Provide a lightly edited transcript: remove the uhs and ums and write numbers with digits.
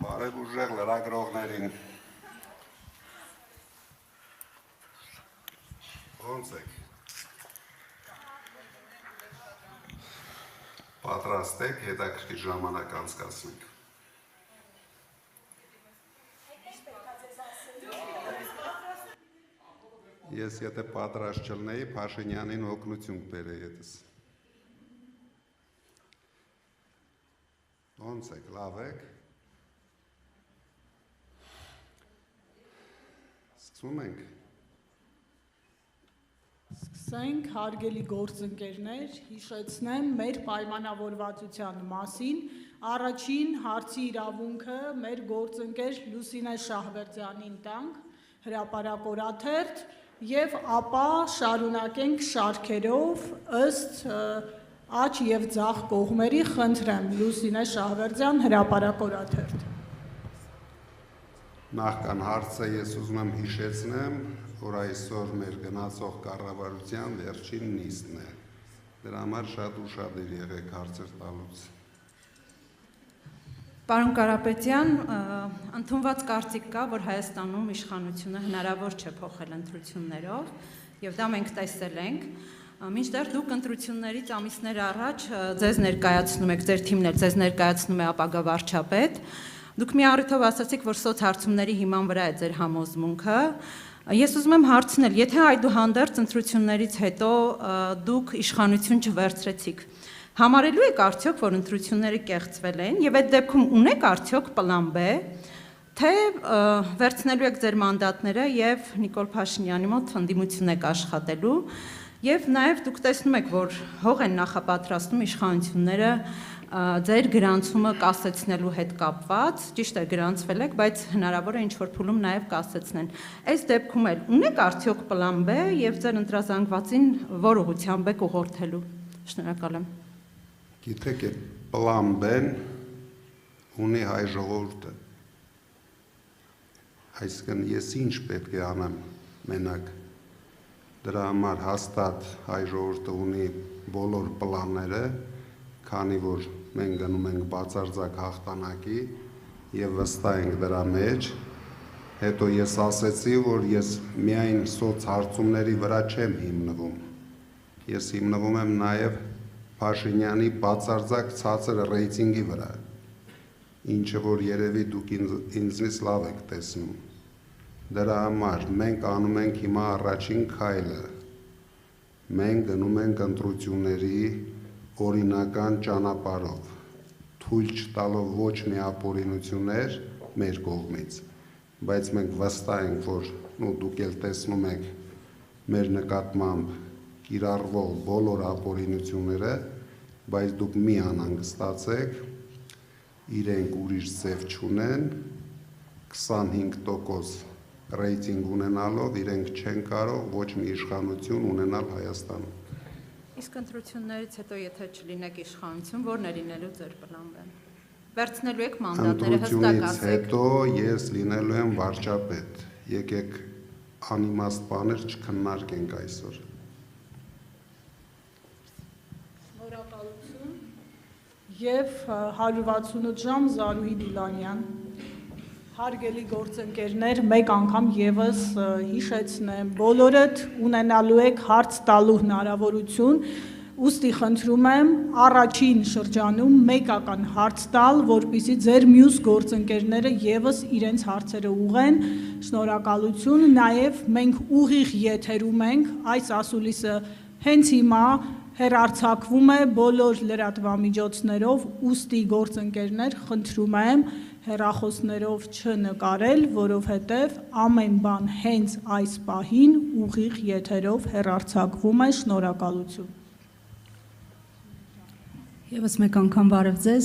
Բարև ուժեղ լրագրողներին։ Ոնց եք։ Պատրաստ եք հետաքրքիր ժամանակ անցկացնենք։ Ես եթե պատրաստ չլնեի, Փաշինյանին օգնություն կբերեի հետս։ Ոնց եք, լավ եք։ Սկսում ենք։ Սկսենք, հարգելի գործընկերներ, հիշեցնեմ մեր պայմանավորվածության մասին, առաջին հարցի իրավունքը մեր գործընկեր Լուսինե Շահվերդյանին տանք, հրապարակ օրաթերթ, եւ ապա շարունակենք շարքերով ըստ աջ եւ ձախ կողմերի, խնդրեմ Լուսինե Շահվերդյան, հրապարակ օրաթերթ։ Նախքան հարցը ես ուզում եմ հիշեցնեմ, որ այսօր մեր գնացող կառավարության վերջին նիստն է։ Դրա համար շատ ուշադիր եղեք հարցեր տալուց։ Պարոն Կարապետյան, ընդունված կարծիք կա, որ Հայաստանում իշխանությունը հնարավոր չէ փոխել ընտրություններով, եւ դա մենք տեսել ենք։ Մինչդեռ դուք ընտրություններից ամիսներ առաջ ձեզ ներկայացնում եք, ձեր թիմն էլ ձեզ ներկայացնում է ապագա վարչապետ։ Դուք մի առիթով ասացիք, որ սոցհարցումների հիման վրա է ձեր համոզմունքը։ Ես ուզում եմ հարցնել, եթե այդուհանդերձ ընտրություններից հետո դուք իշխանություն չվերցրեցիք, համարելու եք արդյոք, որ ընտրությունները կեղծվել են, եւ այդ դեպքում ունեք արդյոք պլան B, թե վերցնելու եք ձեր մանդատները եւ Նիկոլ Փաշինյանի մոտ ընդդիմություն եք աշխատելու, եւ նաեւ դուք տեսնում եք, որ հող են նախապատրաստում իշխանությունները ձեր գրանցումը կասեցնելու հետ կապված, ճիշտ է գրանցվել եք, բայց հնարավոր է ինչ-որ փուլում նաև կասեցնեն։ Այս դեպքում էլ ունեք արդյոք պլան B եւ ձեր ընտրազանգվածին որ ուղղությամբ եք ուղղորդելու։ Շնորհակալ եմ։ Գիտեք, այդ պլան B-ն ունի հայ ժողովուրդը։ Այսինքն ես ինչ պետք է անեմ մենակ։ Դրա համար հաստատ հայ ժողովուրդը ունի բոլոր պլանները, քանի որ մենք գնում ենք բացարձակ հաղթանակի եւ վստահ ենք դրա մեջ, հետո ես ասեցի, որ ես միայն սոցհարցումների վրա չեմ հիմնվում, ես հիմնվում եմ նաեւ Փաշինյանի բացարձակ ցածր ռեյտինգի վրա, ինչը որ երևի դուք ինձնից լավ եք տեսնում, դրա համար մենք անում ենք հիմա առաջին քայլը, մենք գնում ենք ընտրությունների օրինական ճանապարհով, թույլ չտալով ոչ մի ապօրինություններ մեր կողմից, բայց մենք վստահ ենք, որ դուք էլ տեսնում եք մեր նկատմամբ կիրառվող բոլոր ապօրինությունները, բայց դուք մի անհանգստացեք, իրենք ուրիշ ձև չունեն, 25% ռեյտինգ ունենալով իրենք չեն կարող ոչ մի իշխանություն ունենալ Հայաստանում։ Իսկ ընտրություններից հետո եթե չլինեք իշխանություն, ո՞րն է լինելու ձեր պլան B-ն։ Վերցնելու եք մանդատները հստակ ասեք։ Ընտրությունից հետո ես լինելու եմ վարչապետ։ Եկեք անիմաստ բաներ չքննարկենք այսօր։ Շնորհակալություն։ Եվ 168 ժամ Զարուհի Դիլանյան։ Հարգելի գործընկերներ, մեկ անգամ եւս հիշեցնեմ, բոլորդ ունենալու եք հարց տալու հնարավորություն, ուստի խնդրում եմ առաջին շրջանում մեկական հարց տալ, որպեսզի ձեր մյուս գործընկերները եւս իրենց հարցերը ուղղեն։ Շնորհակալություն, նաեւ մենք ուղիղ եթերում ենք, այս ասուլիսը հենց հիմա հեռարձակվում է բոլոր լրատվամիջոցներով, ուստի գործընկերներ խնդրում եմ հեռախոսներով չնկարել, որովհետև ամեն բան հենց այս պահին ուղիղ եթերով հեռարձակվում է, շնորհակալություն։ Եվս մեկ անգամ բարև ձեզ։